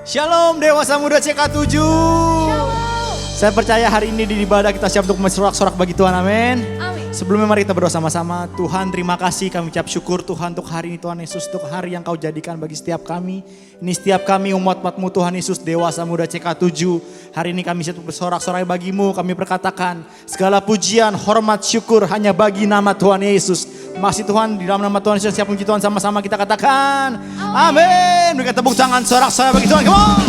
Shalom Dewasa Muda CK7. Saya percaya hari ini di ibadah kita siap untuk bersorak-sorak bagi Tuhan, amin. Sebelumnya mari kita berdoa sama-sama. Tuhan, terima kasih, kami ucap syukur Tuhan untuk hari ini Tuhan Yesus, untuk hari yang kau jadikan bagi setiap kami. Ini setiap kami umat-umatmu Tuhan Yesus, Dewasa Muda CK7. Hari ini kami siap untuk bersorak-sorai bagimu. Kami berkatakan segala pujian, hormat, syukur hanya bagi nama Tuhan Yesus. Masih Tuhan, di dalam nama Tuhan Yesus siap puji Tuhan, sama-sama kita katakan amin. Berikan tepuk tangan sorak-sorai bagi Tuhan, come on.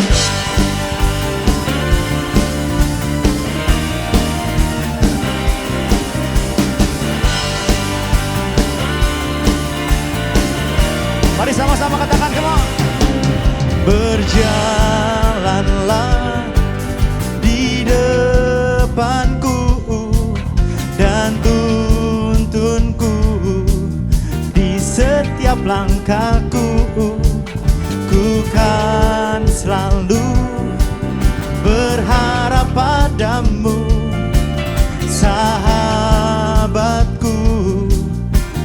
Mari sama-sama katakan, come on. Berjalanlah di depanku dan tuntunku di setiap langkahku. Ku kan selalu berharap padamu, sahabatku,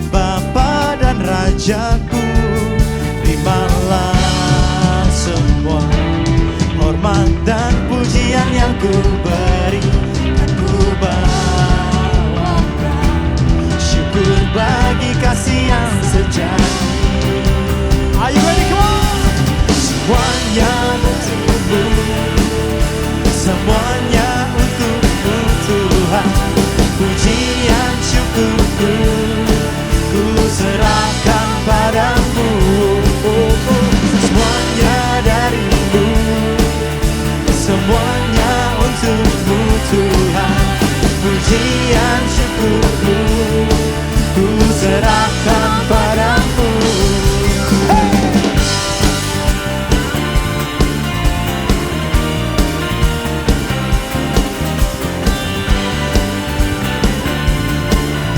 Bapa dan Rajaku. Terimalah semua hormat dan pujian yang ku beri, dan ku bawakan syukur bagi kasih yang sejati. Are you ready? Come on! Semuanya untukmu, semuanya untukmu Tuhan. Pujian syukurku ku serahkan padamu. Semuanya darimu, semuanya untukmu Tuhan. Pujian syukurku ku serahkan padamu.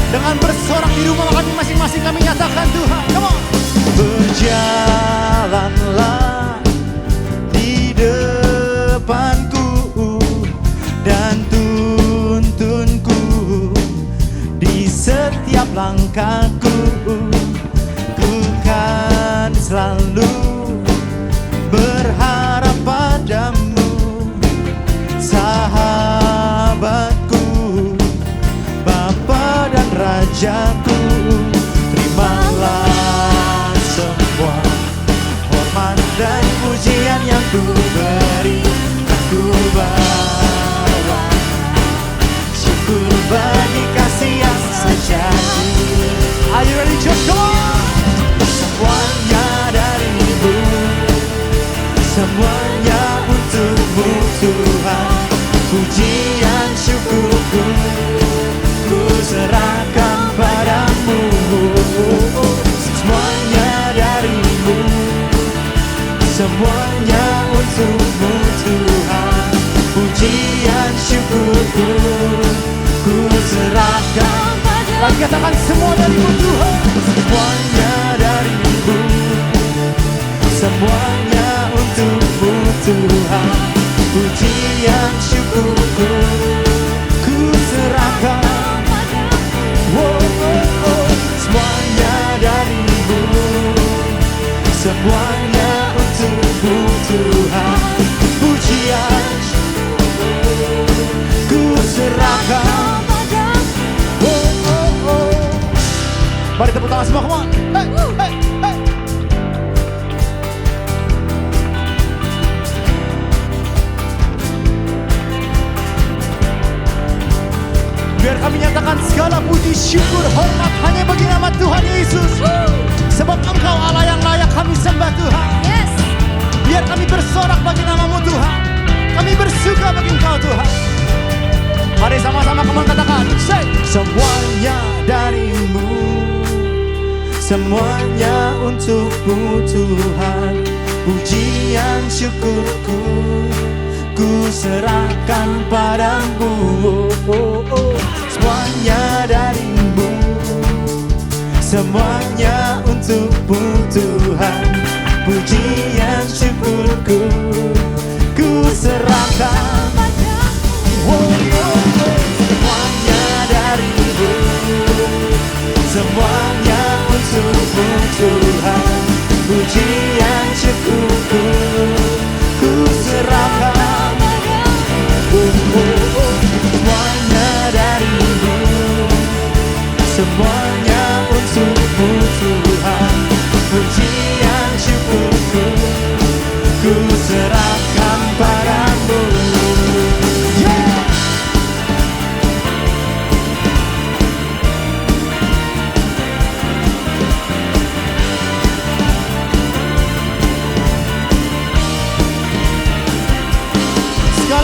Dengan bersorak di rumah kami masing-masing kami nyatakan Tuhan, come on. Berjalanlah di depanku dan tuntunku di setiap langkahku. Ku kan selalu berharap padamu, sahabatku, Bapa dan Rajaku. Terimalah semua hormat dan pujian yang ku beri, dan ku bawa syukur bagi kasih yang sejati. Are you ready, church? Come on! Semuanya darimu, semuanya untukmu Tuhan. Pujian syukurku ku serahkan padamu. Semuanya darimu, semuanya untukmu Tuhan. Pujian syukurku ku serahkan. Lagi katakan semua darimu Tuhan. Semuanya darimu, semuanya untukmu Tuhan. Pujian syukurku ku serahkan. Semuanya darimu, semuanya untukmu Tuhan. Pujian ku serahkan. Mari tepuk tangan semua, come on. Hey, hey, hey. Biar kami nyatakan segala puji, syukur, hormat hanya bagi nama Tuhan Yesus. Sebab Engkau Allah yang layak kami sembah Tuhan. Yes. Biar kami bersorak bagi namamu Tuhan. Kami bersuka bagi Engkau Tuhan. Mari sama-sama kami katakan, say. Semuanya darimu, semuanya untukmu Tuhan. Pujian syukurku ku serahkan padamu. Semuanya darimu, semuanya untukmu Tuhan. Pujian syukurku ku serahkan padamu. Semuanya darimu, semuanya untukmu Tuhan. Pujian syukurku ku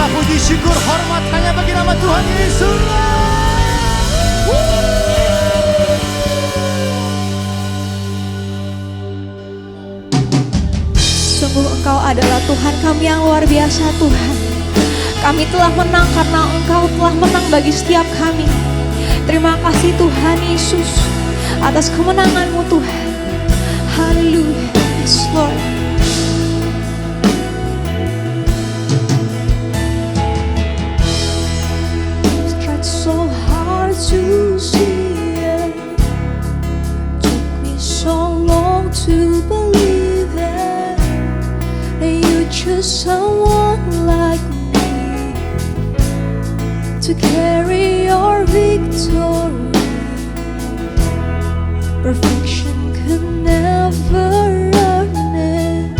Segala puji syukur hormat hanya bagi nama Tuhan Yesus. Sungguh Engkau adalah Tuhan kami yang luar biasa Tuhan. Kami telah menang karena Engkau telah menang bagi setiap kami. Terima kasih Tuhan Yesus atas kemenangan-Mu Tuhan. Haleluya. Yes Lord. Tried so hard to see it. Took me so long to believe it. That you choose someone like me to carry your victory. Perfection could never earn it.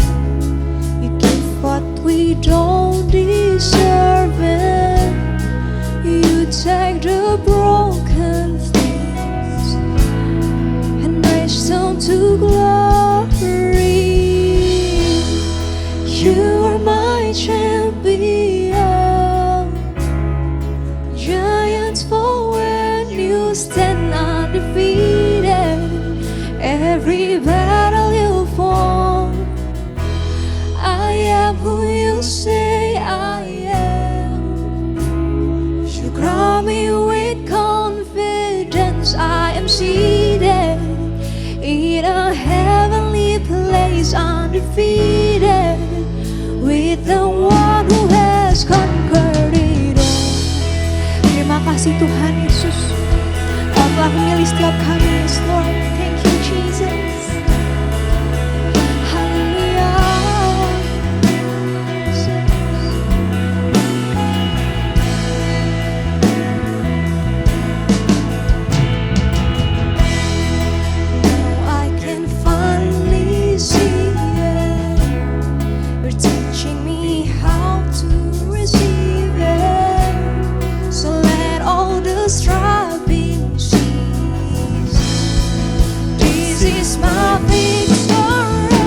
You give what we don't deserve it. You take the broken things and raise them to glory. You are my champion. Giants fall when you stand undefeated. Every battle you fought, I am who you say I am. You crown me with confidence. I am seated in a heavenly place, undefeated, with the one who has conquered it all. Terima kasih Tuhan Yesus, Kau telah memilih setiap kami, yes Lord. Thank you Jesus. Hallelujah. Now I can finally see it. You're teaching me how to receive it. So let all the striving cease. This is my victory,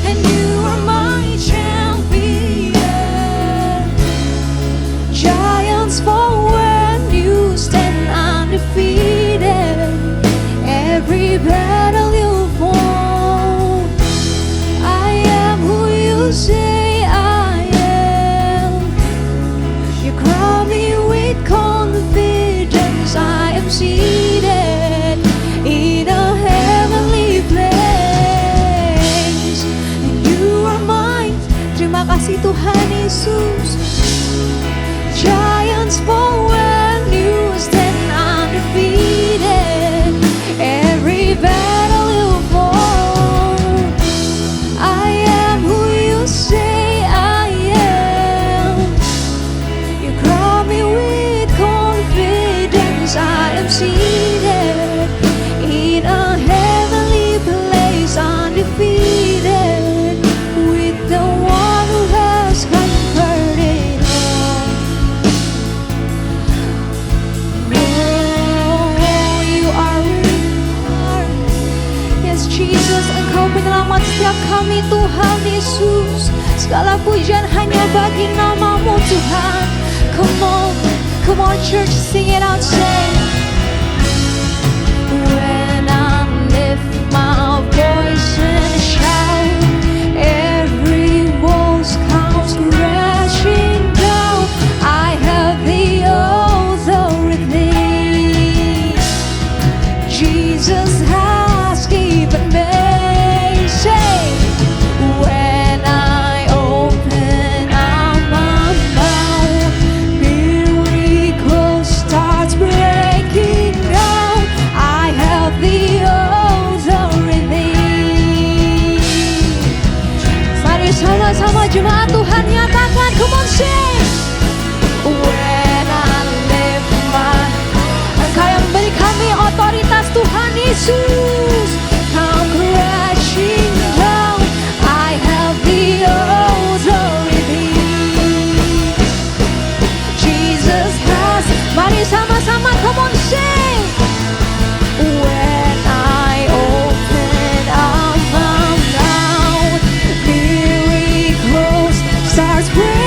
and you are my champion. Giants fall when you stand undefeated. Every battle you won, I am who you say I am. You crown me with confidence. I am seated in a heavenly place, and you are mine. Terima kasih Tuhan Yesus. Giants fall when you stand undefeated. Every battle you fought, I am who you say I am. You crown me with confidence. I am seated in a heavenly place, undefeated, with the one who has conquered it all. Oh, you are. Yes Jesus, Engkau penyelamat setiap kami Tuhan Yesus. Segala pujian hanya bagi nama-Mu Tuhan. Come on church, sing it out, say. When I lift my voice and shout, every walls comes crashing down. I have the authority. Jesus has given me. Say, when I open up my mouth, miracles starts breaking down. I have the authority. Mari sama-sama jemaat Tuhan nyatakan, come on sing. When I lift my, Engkau yang beri kami otoritas Tuhan Yesus. Come crashing down. I have the authority. Jesus has. Mari sama-sama, come on sing. When I open up my mouth, miracles starts breaking.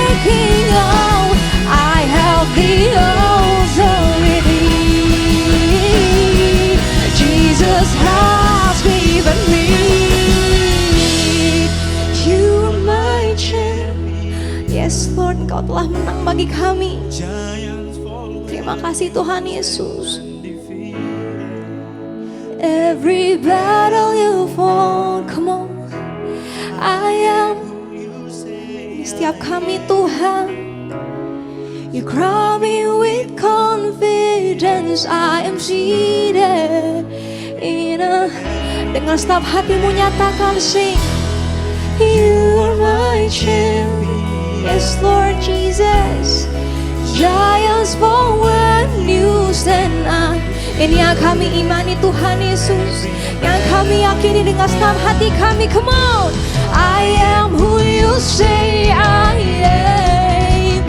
Yes Lord, Engkau telah menang bagi kami. Giants fall Terima kasih Tuhan Yesus. Every battle you fought, come on. I am di setiap kami Tuhan. You crown me with confidence. I am seated in a. Dengan setiap hatimu nyatakan sing. You are my champion. Yes Lord Jesus. Giants fall when you stand up. Ini yang kami imani Tuhan Yesus, yang kami yakini dengan segenap hati kami. Come on, I am who you say I am.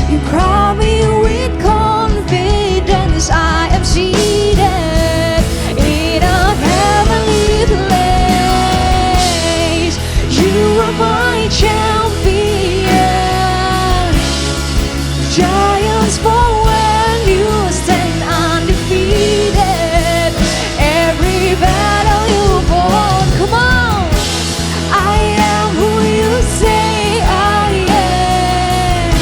You crown me with confidence. I am seated in a heavenly place. You are my champion. Giants fall when you stand undefeated. Every battle you fought, come on. I am who you say I am.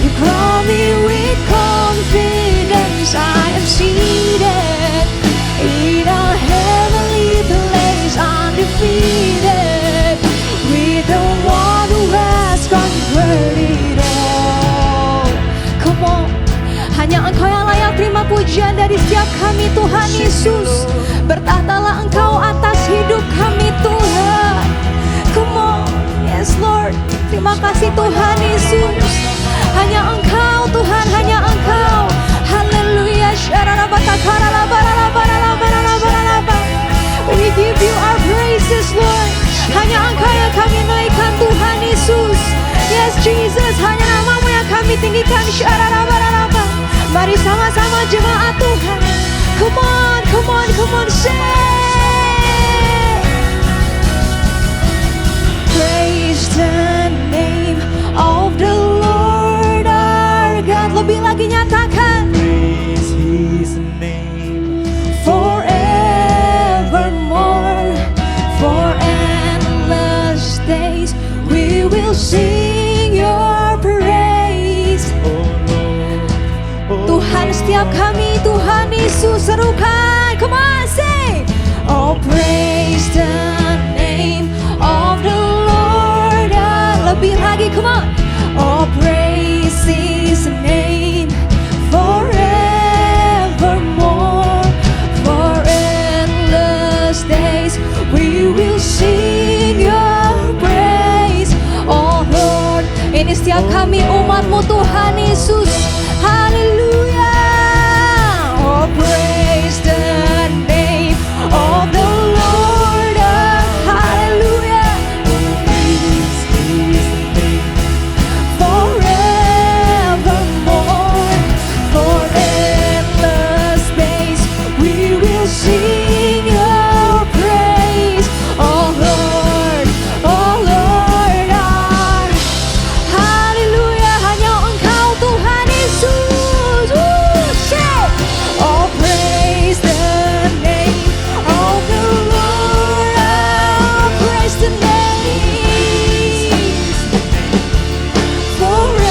You call me with confidence. I am seated in a heavenly place, undefeated, with the one who has conquered it all. Come on, hanya Engkau yang layak terima pujian dari setiap kami Tuhan Yesus. Bertahtalah Engkau atas hidup kami Tuhan. Come on, yes Lord. Terima kasih Tuhan Yesus. Hanya Engkau Tuhan, hanya Engkau. Haleluya. We give you our praises Lord. Hanya Engkau yang kami naikkan Tuhan Yesus. Yes Jesus, hanya namamu yang kami tinggikan. Mari sama-sama jemaat Tuhan. Come on, come on, come on, say. Praise the name of the Lord our God. Lebih lagi nyatakan. Praise His name. Forevermore, for endless days, we will sing your praise. Tuhan setiap kami, Tuhan Yesus serukan. Come on, say. Oh, praise the name of the Lord. Lebih lagi, come on. Oh, praise His name forevermore. For endless days, we will sing your praise. Oh Lord, ini setiap kami umat-Mu Tuhan Yesus. Haleluya. Oh, praise the name of the Lord. Haleluya. Praise His name. Forevermore, for endless days, we will sing your praise. Oh Lord, our haleluya. Hanya Engkau Tuhan Yesus. Say, oh praise the name of the Lord. Oh, praise the name. Forevermore,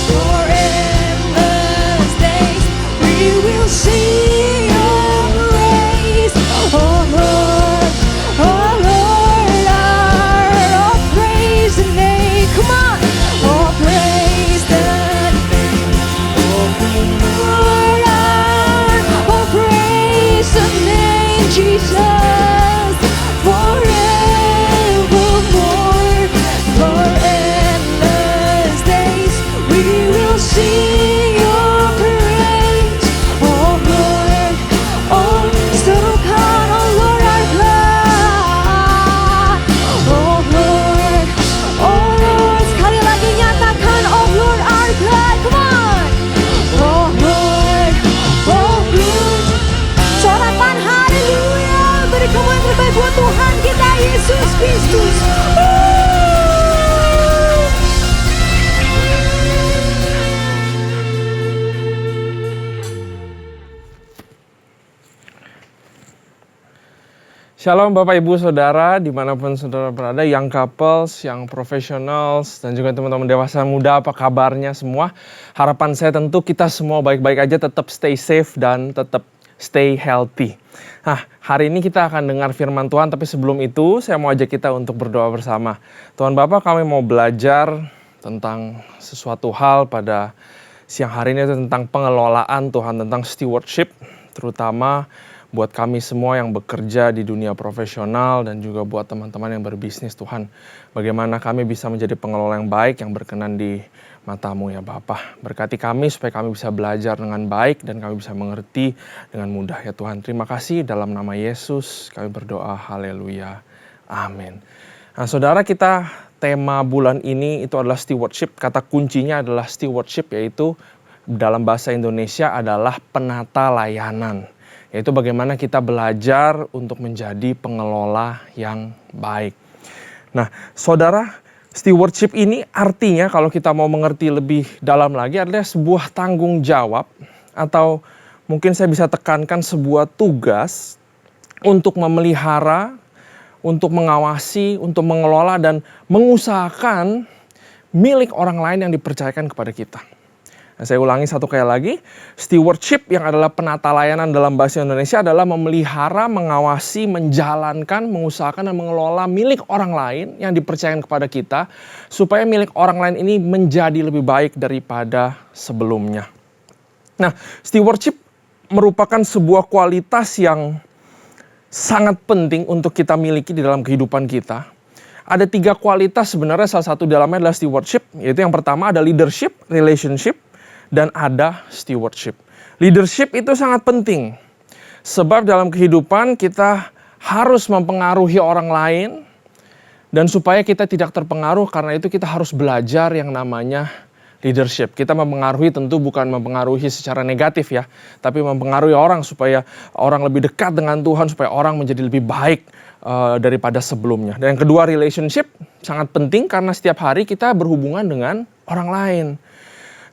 for endless days, we will sing your praise. Oh Lord, oh praise the name. Come on, oh praise the name of the Lord. Oh praise the name, Jesus. Forevermore, for endless days, we will sing your praise. Oh Lord, oh serukan, oh Lord our God. Oh Lord, sekali lagi nyatakan, oh Lord our God. Come on, oh Lord, oh Lord. Sorakan haleluya, beri kamu yang terbaik buat Tuhan kita Yesus Kristus. Shalom Bapak Ibu Saudara, dimanapun saudara berada, yang couples, yang professionals, dan juga teman-teman dewasa muda, apa kabarnya semua? Harapan saya tentu kita semua baik-baik aja, tetap stay safe dan tetap stay healthy. Nah, hari ini kita akan dengar firman Tuhan, tapi sebelum itu saya mau ajak kita untuk berdoa bersama. Tuhan Bapa, kami mau belajar tentang sesuatu hal pada siang hari ini, tentang pengelolaan Tuhan, tentang stewardship, terutama buat kami semua yang bekerja di dunia profesional dan juga buat teman-teman yang berbisnis Tuhan. Bagaimana kami bisa menjadi pengelola yang baik yang berkenan di mata-Mu ya Bapa. Berkati kami supaya kami bisa belajar dengan baik dan kami bisa mengerti dengan mudah ya Tuhan. Terima kasih dalam nama Yesus kami berdoa. Haleluya. Amin. Nah saudara, kita tema bulan ini itu adalah stewardship. Kata kuncinya adalah stewardship, yaitu dalam bahasa Indonesia adalah penata layanan. Yaitu bagaimana kita belajar untuk menjadi pengelola yang baik. Nah, saudara, stewardship ini artinya kalau kita mau mengerti lebih dalam lagi adalah sebuah tanggung jawab, atau mungkin saya bisa tekankan sebuah tugas untuk memelihara, untuk mengawasi, untuk mengelola dan mengusahakan milik orang lain yang dipercayakan kepada kita. Nah, saya ulangi satu kali lagi, stewardship yang adalah penata layanan dalam bahasa Indonesia adalah memelihara, mengawasi, menjalankan, mengusahakan dan mengelola milik orang lain yang dipercayakan kepada kita supaya milik orang lain ini menjadi lebih baik daripada sebelumnya. Nah, stewardship merupakan sebuah kualitas yang sangat penting untuk kita miliki di dalam kehidupan kita. Ada 3 kualitas sebenarnya, salah satu dalamnya adalah stewardship, yaitu yang pertama ada leadership, relationship, dan ada stewardship. Leadership itu sangat penting. Sebab dalam kehidupan kita harus mempengaruhi orang lain. Dan supaya kita tidak terpengaruh, karena itu kita harus belajar yang namanya leadership. Kita mempengaruhi tentu bukan mempengaruhi secara negatif ya. Tapi mempengaruhi orang supaya orang lebih dekat dengan Tuhan. Supaya orang menjadi lebih baik daripada sebelumnya. Dan yang kedua, relationship sangat penting karena setiap hari kita berhubungan dengan orang lain.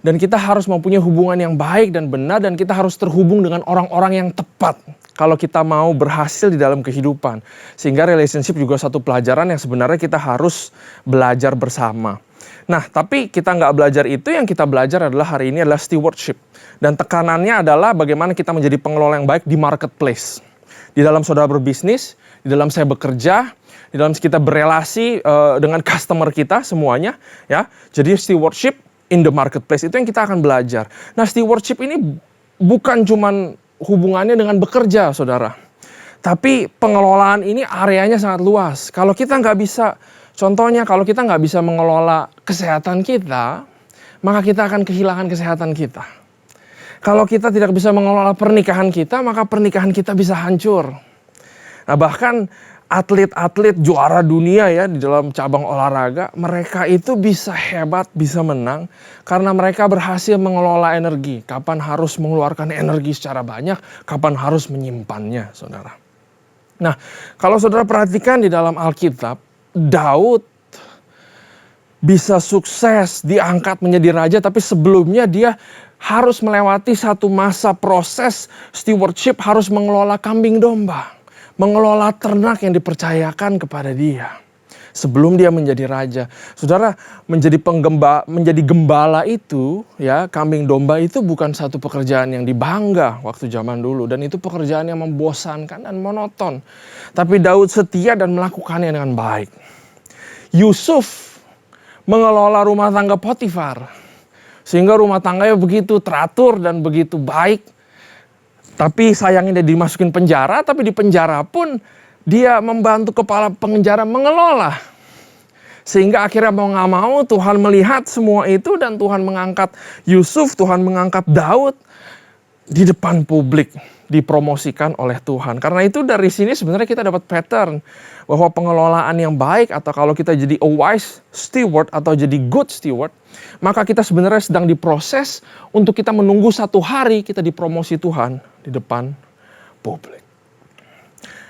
Dan kita harus mempunyai hubungan yang baik dan benar, dan kita harus terhubung dengan orang-orang yang tepat kalau kita mau berhasil di dalam kehidupan. Sehingga relationship juga satu pelajaran yang sebenarnya kita harus belajar bersama. Nah, tapi kita nggak belajar itu, yang kita belajar adalah hari ini adalah stewardship. Dan tekanannya adalah bagaimana kita menjadi pengelola yang baik di marketplace. Di dalam saudara berbisnis, di dalam saya bekerja, di dalam kita berelasi dengan customer kita semuanya. Ya. Jadi stewardship in the marketplace itu yang kita akan belajar. Nah, stewardship ini bukan cuman hubungannya dengan bekerja, saudara. Tapi pengelolaan ini areanya sangat luas. Kalau kita nggak bisa, contohnya kalau kita nggak bisa mengelola kesehatan kita, maka kita akan kehilangan kesehatan kita. Kalau kita tidak bisa mengelola pernikahan kita, maka pernikahan kita bisa hancur. Nah, bahkan atlet-atlet juara dunia ya di dalam cabang olahraga, mereka itu bisa hebat, bisa menang karena mereka berhasil mengelola energi. Kapan harus mengeluarkan energi secara banyak, kapan harus menyimpannya, saudara. Nah, kalau saudara perhatikan di dalam Alkitab, Daud bisa sukses diangkat menjadi raja, tapi sebelumnya dia harus melewati satu masa proses stewardship, harus mengelola kambing domba. Mengelola ternak yang dipercayakan kepada dia sebelum dia menjadi raja. Saudara, menjadi gembala itu ya, kambing domba itu bukan satu pekerjaan yang dibangga waktu zaman dulu, dan itu pekerjaan yang membosankan dan monoton. Tapi Daud setia dan melakukannya dengan baik. Yusuf mengelola rumah tangga Potifar sehingga rumah tangganya begitu teratur dan begitu baik. Tapi sayangnya dia dimasukin penjara, tapi di penjara pun dia membantu kepala penjara mengelola. Sehingga akhirnya mau gak mau Tuhan melihat semua itu dan Tuhan mengangkat Yusuf, Tuhan mengangkat Daud di depan publik, dipromosikan oleh Tuhan. Karena itu dari sini sebenarnya kita dapat pattern bahwa pengelolaan yang baik, atau kalau kita jadi a wise steward atau jadi good steward, maka kita sebenarnya sedang diproses untuk kita menunggu satu hari kita dipromosi Tuhan di depan publik.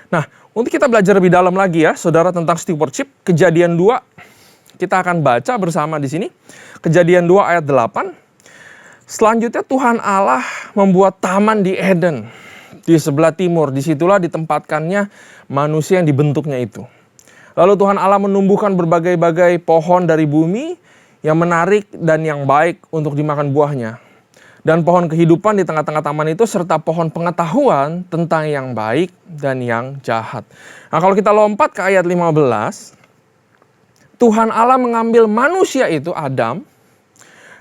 Nah, untuk kita belajar lebih dalam lagi ya, saudara, tentang stewardship, Kejadian 2, kita akan baca bersama di sini. Kejadian 2 ayat 8. Selanjutnya Tuhan Allah membuat taman di Eden di sebelah timur. Disitulah ditempatkannya manusia yang dibentuknya itu. Lalu Tuhan Allah menumbuhkan berbagai-bagai pohon dari bumi yang menarik dan yang baik untuk dimakan buahnya. Dan pohon kehidupan di tengah-tengah taman itu serta pohon pengetahuan tentang yang baik dan yang jahat. Nah, kalau kita lompat ke ayat 15, Tuhan Allah mengambil manusia itu, Adam,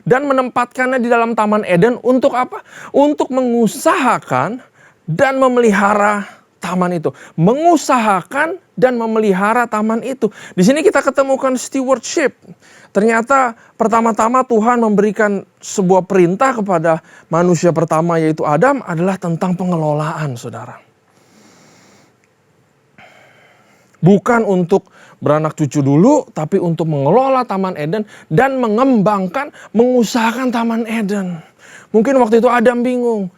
dan menempatkannya di dalam Taman Eden untuk apa? Untuk mengusahakan dan memelihara taman itu. Mengusahakan dan memelihara taman itu. Di sini kita ketemukan stewardship. Ternyata pertama-tama Tuhan memberikan sebuah perintah kepada manusia pertama yaitu Adam adalah tentang pengelolaan, saudara. Bukan untuk beranak cucu dulu, tapi untuk mengelola Taman Eden dan mengembangkan, mengusahakan Taman Eden. Mungkin waktu itu Adam bingung.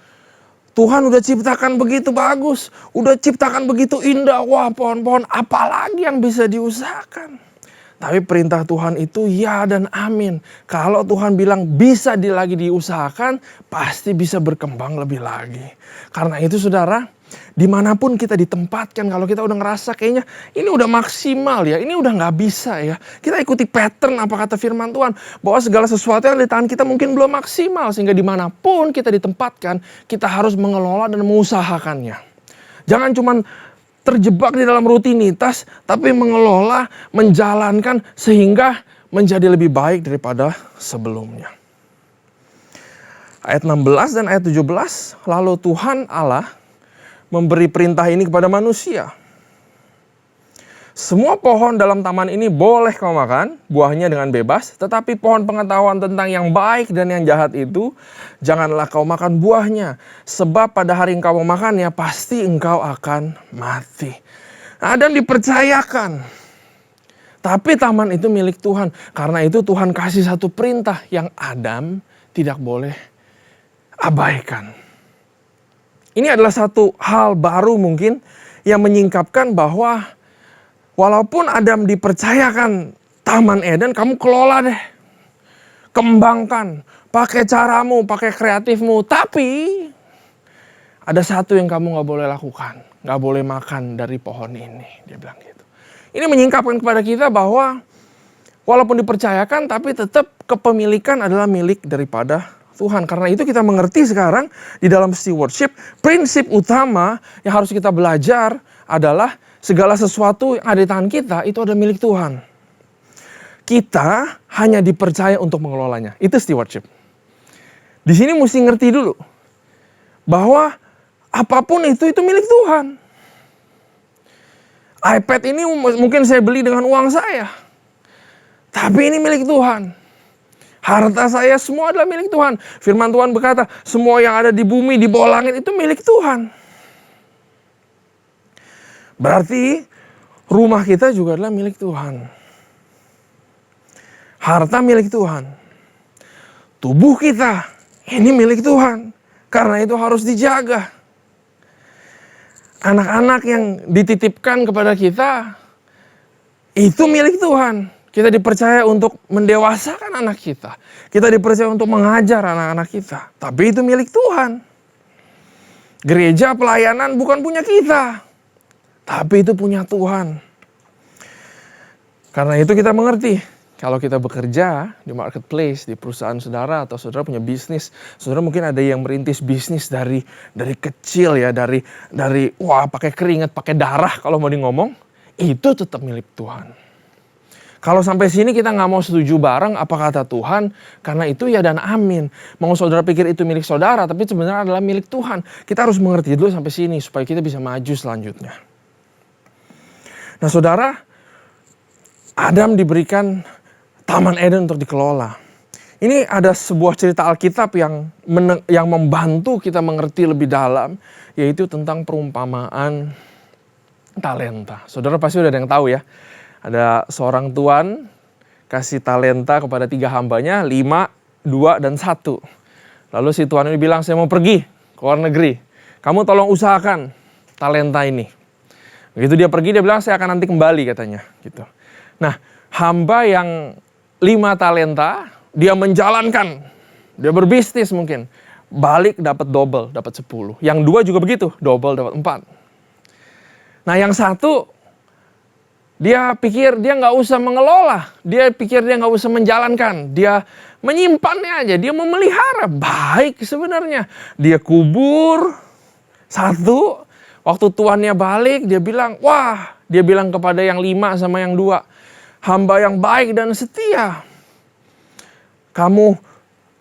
Tuhan udah ciptakan begitu bagus, udah ciptakan begitu indah, wah pohon-pohon apalagi yang bisa diusahakan. Tapi perintah Tuhan itu ya dan amin. Kalau Tuhan bilang bisa lagi diusahakan, pasti bisa berkembang lebih lagi. Karena itu saudara, dimanapun kita ditempatkan, kalau kita udah ngerasa kayaknya ini udah maksimal ya, ini udah gak bisa ya. Kita ikuti pattern apa kata firman Tuhan. Bahwa segala sesuatu yang di tangan kita mungkin belum maksimal. Sehingga dimanapun kita ditempatkan, kita harus mengelola dan mengusahakannya. Jangan cuman terjebak di dalam rutinitas, tapi mengelola, menjalankan sehingga menjadi lebih baik daripada sebelumnya. Ayat 16 dan ayat 17, lalu Tuhan Allah memberi perintah ini kepada manusia. Semua pohon dalam taman ini boleh kau makan, buahnya dengan bebas, tetapi pohon pengetahuan tentang yang baik dan yang jahat itu, janganlah kau makan buahnya, sebab pada hari engkau memakannya, pasti engkau akan mati. Adam dipercayakan, tapi taman itu milik Tuhan. Karena itu Tuhan kasih satu perintah yang Adam tidak boleh abaikan. Ini adalah satu hal baru mungkin yang menyingkapkan bahwa walaupun Adam dipercayakan Taman Eden, kamu kelola deh. Kembangkan, pakai caramu, pakai kreatifmu. Tapi ada satu yang kamu gak boleh lakukan. Gak boleh makan dari pohon ini. Dia bilang gitu. Ini menyingkapkan kepada kita bahwa walaupun dipercayakan, tapi tetap kepemilikan adalah milik daripada Tuhan. Karena itu kita mengerti sekarang di dalam stewardship, prinsip utama yang harus kita belajar adalah segala sesuatu yang ada di tangan kita itu adalah milik Tuhan. Kita hanya dipercaya untuk mengelolanya. Itu stewardship. Di sini mesti ngerti dulu bahwa apapun itu milik Tuhan. iPad ini mungkin saya beli dengan uang saya. Tapi ini milik Tuhan. Harta saya semua adalah milik Tuhan. Firman Tuhan berkata, semua yang ada di bumi, di bawah langit itu milik Tuhan. Berarti rumah kita juga adalah milik Tuhan. Harta milik Tuhan. Tubuh kita, ini milik Tuhan. Karena itu harus dijaga. Anak-anak yang dititipkan kepada kita, itu milik Tuhan. Kita dipercaya untuk mendewasakan anak kita. Kita dipercaya untuk mengajar anak-anak kita. Tapi itu milik Tuhan. Gereja pelayanan bukan punya kita. Tapi itu punya Tuhan. Karena itu kita mengerti. Kalau kita bekerja di marketplace, di perusahaan saudara atau saudara punya bisnis. Saudara mungkin ada yang merintis bisnis dari kecil ya. Dari wah pakai keringat, pakai darah kalau mau ngomong. Itu tetap milik Tuhan. Kalau sampai sini kita nggak mau setuju bareng apa kata Tuhan, karena itu ya dan amin. Mau saudara pikir itu milik saudara, tapi sebenarnya adalah milik Tuhan. Kita harus mengerti dulu sampai sini supaya kita bisa maju selanjutnya. Nah saudara, Adam diberikan Taman Eden untuk dikelola. Ini ada sebuah cerita Alkitab yang membantu kita mengerti lebih dalam, yaitu tentang perumpamaan talenta. Saudara pasti udah ada yang tahu ya. Ada seorang tuan kasih talenta kepada 3 hambanya, 5, 2, dan 1. Lalu si tuan ini bilang, saya mau pergi ke luar negeri. Kamu tolong usahakan talenta ini. Begitu dia pergi, dia bilang, saya akan nanti kembali katanya. Gitu. Nah, hamba yang 5 talenta, dia menjalankan. Dia berbisnis mungkin. Balik dapat double, dapat 10. Yang 2 juga begitu, double dapat 4. Nah yang satu, dia pikir dia nggak usah mengelola, dia pikir dia nggak usah menjalankan, dia menyimpannya aja, dia memelihara. Baik sebenarnya, dia kubur. Satu, waktu tuannya balik, dia bilang, dia bilang kepada yang 5 sama yang 2, hamba yang baik dan setia. Kamu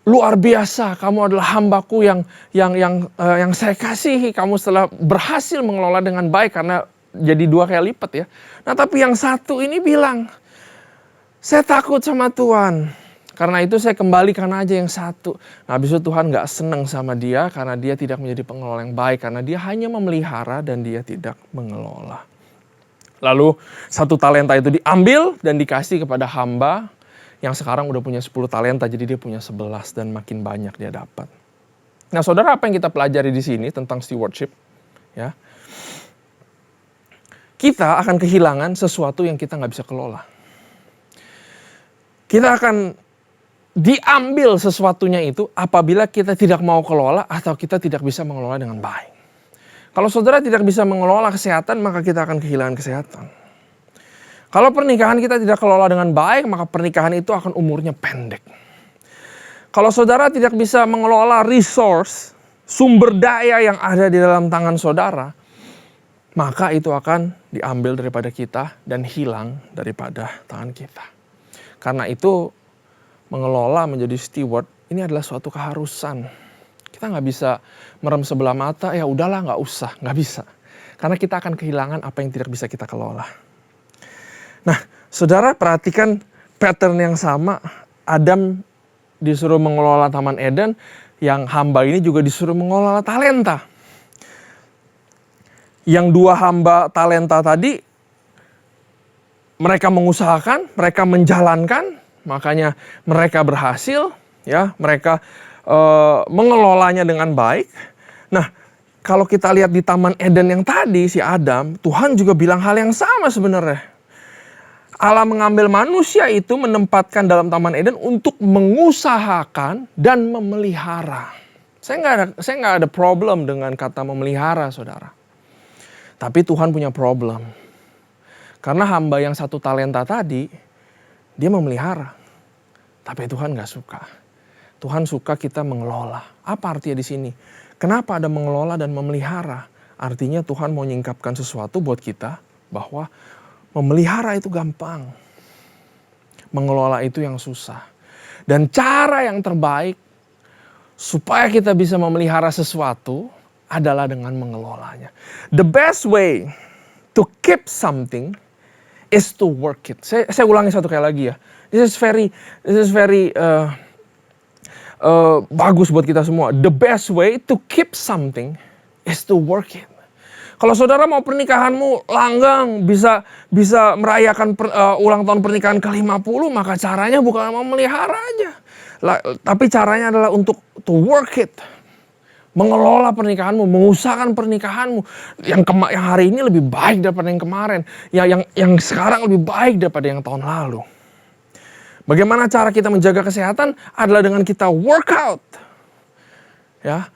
luar biasa, kamu adalah hambaku yang saya kasihi. Kamu setelah berhasil mengelola dengan baik karena jadi 2 kali lipat ya. Nah tapi yang satu ini bilang, saya takut sama Tuhan. Karena itu saya kembalikan aja yang satu. Nah habis itu Tuhan gak seneng sama dia karena dia tidak menjadi pengelola yang baik. Karena dia hanya memelihara dan dia tidak mengelola. Lalu 1 talenta itu diambil dan dikasih kepada hamba yang sekarang udah punya 10 talenta. Jadi dia punya 11 dan makin banyak dia dapat. Nah saudara, apa yang kita pelajari di sini tentang stewardship? Ya, kita akan kehilangan sesuatu yang kita gak bisa kelola. Kita akan diambil sesuatunya itu apabila kita tidak mau kelola atau kita tidak bisa mengelola dengan baik. Kalau saudara tidak bisa mengelola kesehatan, maka kita akan kehilangan kesehatan. Kalau pernikahan kita tidak kelola dengan baik, maka pernikahan itu akan umurnya pendek. Kalau saudara tidak bisa mengelola resource, sumber daya yang ada di dalam tangan saudara, maka itu akan diambil daripada kita dan hilang daripada tangan kita. Karena itu mengelola menjadi steward ini adalah suatu keharusan. Kita nggak bisa merem sebelah mata, ya udahlah nggak usah, nggak bisa. Karena kita akan kehilangan apa yang tidak bisa kita kelola. Nah, saudara perhatikan pattern yang sama. Adam disuruh mengelola Taman Eden, yang hamba ini juga disuruh mengelola talenta. Yang 2 hamba talenta tadi, mereka mengusahakan, mereka menjalankan, makanya mereka berhasil, ya, mereka mengelolanya dengan baik. Nah, kalau kita lihat di Taman Eden yang tadi, si Adam, Tuhan juga bilang hal yang sama sebenarnya. Allah mengambil manusia itu menempatkan dalam Taman Eden untuk mengusahakan dan memelihara. Saya nggak ada problem dengan kata memelihara, saudara. Tapi Tuhan punya problem. Karena hamba yang 1 talenta tadi, dia memelihara. Tapi Tuhan gak suka. Tuhan suka kita mengelola. Apa artinya di sini? Kenapa ada mengelola dan memelihara? Artinya Tuhan mau nyingkapkan sesuatu buat kita bahwa memelihara itu gampang. Mengelola itu yang susah. Dan cara yang terbaik supaya kita bisa memelihara sesuatu adalah dengan mengelolanya. The best way to keep something is to work it. Saya ulangi 1 kali lagi ya. This is very bagus buat kita semua. The best way to keep something is to work it. Kalau saudara mau pernikahanmu langgang, bisa merayakan ulang tahun pernikahan ke-50, maka caranya bukan memelihara aja. Tapi caranya adalah untuk to work it. Mengelola pernikahanmu, mengusahakan pernikahanmu. Yang hari ini lebih baik daripada yang kemarin. Yang sekarang lebih baik daripada yang tahun lalu. Bagaimana cara kita menjaga kesehatan adalah dengan kita workout. Ya,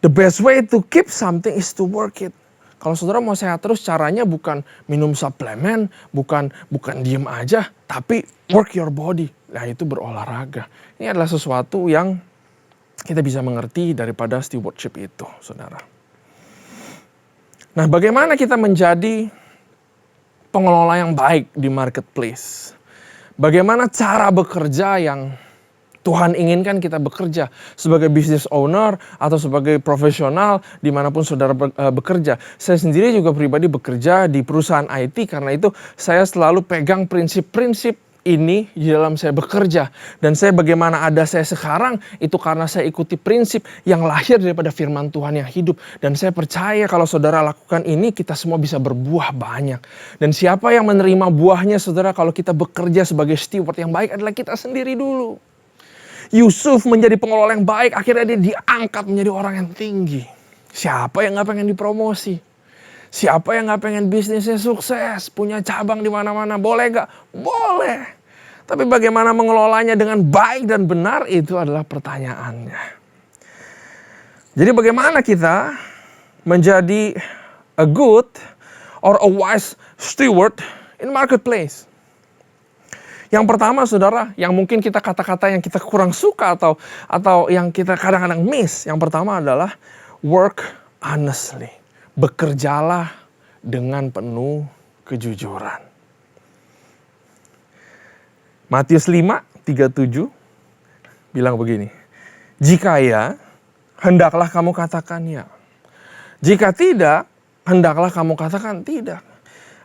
the best way to keep something is to work it. Kalau saudara mau sehat terus, caranya bukan minum suplemen, bukan diem aja, tapi work your body. Nah itu berolahraga. Ini adalah sesuatu yang kita bisa mengerti daripada stewardship itu, saudara. Nah, bagaimana kita menjadi pengelola yang baik di marketplace? Bagaimana cara bekerja yang Tuhan inginkan kita bekerja sebagai business owner atau sebagai profesional dimanapun saudara bekerja. Saya sendiri juga pribadi bekerja di perusahaan IT, karena itu saya selalu pegang prinsip-prinsip ini di dalam saya bekerja. Dan saya bagaimana ada saya sekarang itu karena saya ikuti prinsip yang lahir daripada firman Tuhan yang hidup. Dan saya percaya kalau saudara lakukan ini, kita semua bisa berbuah banyak. Dan siapa yang menerima buahnya, saudara, kalau kita bekerja sebagai steward yang baik adalah kita sendiri dulu. Yusuf menjadi pengelola yang baik, akhirnya dia diangkat menjadi orang yang tinggi. Siapa yang gak pengen dipromosi? Siapa yang gak pengen bisnisnya sukses, punya cabang di mana-mana? Boleh gak? Boleh. Tapi bagaimana mengelolanya dengan baik dan benar, itu adalah pertanyaannya. Jadi bagaimana kita menjadi a good or a wise steward in marketplace? Yang pertama saudara, yang mungkin kita kata-kata yang kita kurang suka atau yang kita kadang-kadang miss. Yang pertama adalah work honestly. Bekerjalah dengan penuh kejujuran. Matius 5:37 bilang begini. Jika ya, hendaklah kamu katakan ya. Jika tidak, hendaklah kamu katakan tidak.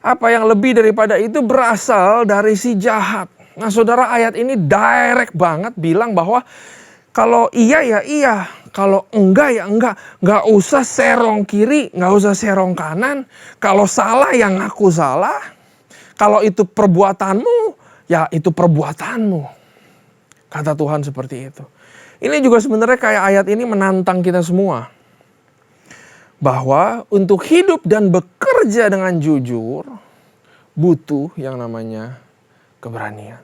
Apa yang lebih daripada itu berasal dari si jahat. Nah saudara, ayat ini direct banget bilang bahwa kalau iya ya iya, kalau enggak ya enggak. Enggak usah serong kiri, enggak usah serong kanan. Kalau salah ya ngaku salah. Kalau itu perbuatanmu, ya itu perbuatanmu. Kata Tuhan seperti itu. Ini juga sebenarnya kayak ayat ini menantang kita semua. Bahwa untuk hidup dan bekerja dengan jujur, butuh yang namanya keberanian.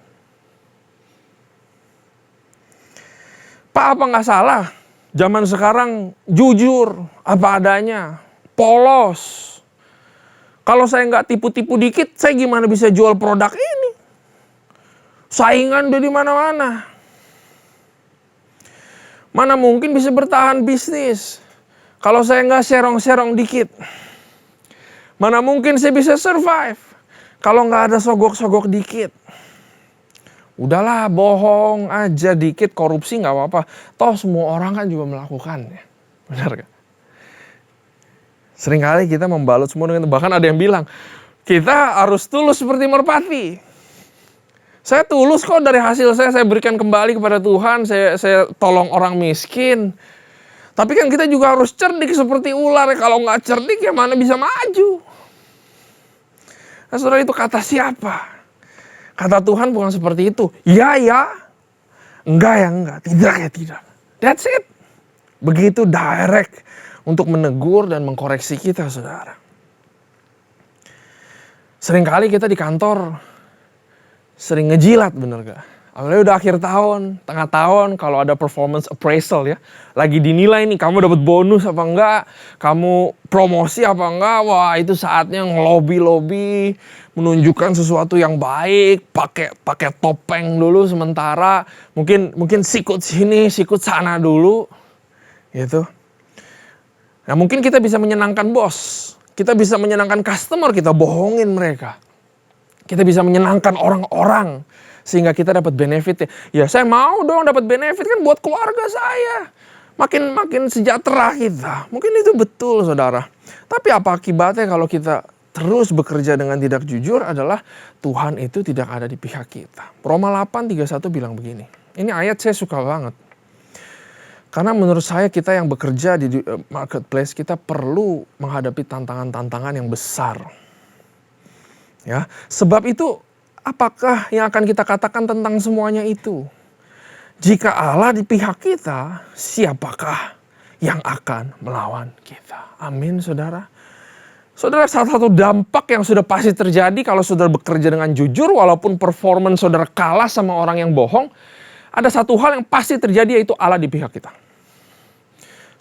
Pak, apa nggak salah? Zaman sekarang jujur apa adanya, polos. Kalau saya nggak tipu-tipu dikit, saya gimana bisa jual produk ini? Saingan udah di mana-mana. Mana mungkin bisa bertahan bisnis kalau saya nggak serong-serong dikit? Mana mungkin saya bisa survive kalau nggak ada sogok-sogok dikit? Udahlah, bohong aja dikit, korupsi nggak apa-apa. Toh semua orang kan juga melakukannya. Benar kan? Seringkali kita membalut semua dengan, bahkan ada yang bilang, kita harus tulus seperti merpati. Saya tulus kok, dari hasil saya berikan kembali kepada Tuhan, saya tolong orang miskin. Tapi kan kita juga harus cerdik seperti ular. Kalau nggak cerdik ya mana bisa maju. Nah saudara, itu kata siapa? Kata Tuhan bukan seperti itu. Ya, ya. Enggak ya, enggak. Tidak ya, tidak. That's it. Begitu direct untuk menegur dan mengkoreksi kita, saudara. Seringkali kita di kantor sering ngejilat, bener gak? Awalnya udah akhir tahun, tengah tahun, kalau ada performance appraisal ya. Lagi dinilai nih, kamu dapat bonus apa enggak, kamu promosi apa enggak. Wah, itu saatnya ngelobi-lobi, menunjukkan sesuatu yang baik, pakai topeng dulu sementara. Mungkin sikut sini, sikut sana dulu. Gitu. Nah, mungkin kita bisa menyenangkan bos. Kita bisa menyenangkan customer, kita bohongin mereka. Kita bisa menyenangkan orang-orang sehingga kita dapat benefit. Ya saya mau dong dapat benefit, kan buat keluarga saya. Makin sejahtera kita. Mungkin itu betul saudara. Tapi apa akibatnya kalau kita terus bekerja dengan tidak jujur adalah Tuhan itu tidak ada di pihak kita. Roma 8:31 bilang begini. Ini ayat saya suka banget. Karena menurut saya kita yang bekerja di marketplace, kita perlu menghadapi tantangan-tantangan yang besar. Ya, sebab itu apakah yang akan kita katakan tentang semuanya itu? Jika Allah di pihak kita, siapakah yang akan melawan kita? Amin, saudara. Saudara, salah satu dampak yang sudah pasti terjadi kalau saudara bekerja dengan jujur, walaupun performance saudara kalah sama orang yang bohong, ada satu hal yang pasti terjadi, yaitu Allah di pihak kita.